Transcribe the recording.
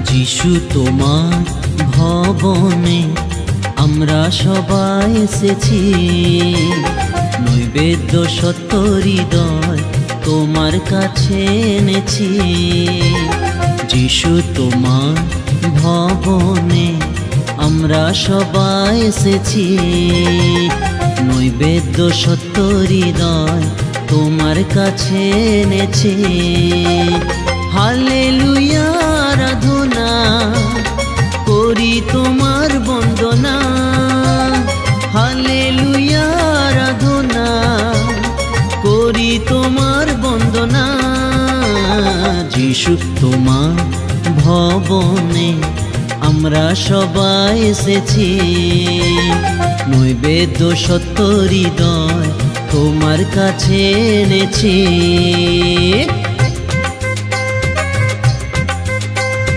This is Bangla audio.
যিশু তোমার ভবনে আমরা সবাই এসেছি, নৈবেদ্য সত্য হৃদয় তোমার কাছে এনেছি। যিশু তোমার ভবনে আমরা সবাই এসেছি, নৈবেদ্য সত্য হৃদয় তোমার কাছে এনেছি। হালেলুয়া আরাধনা করি তোমার বন্দনা, হালেলুয়া আরাধনা করি তোমার বন্দনা। যিশু তোমার ভবনে আমরা সবাই এসেছি, নৈবেদ্য সত্য হৃদয় তোমার কাছে এনেছি।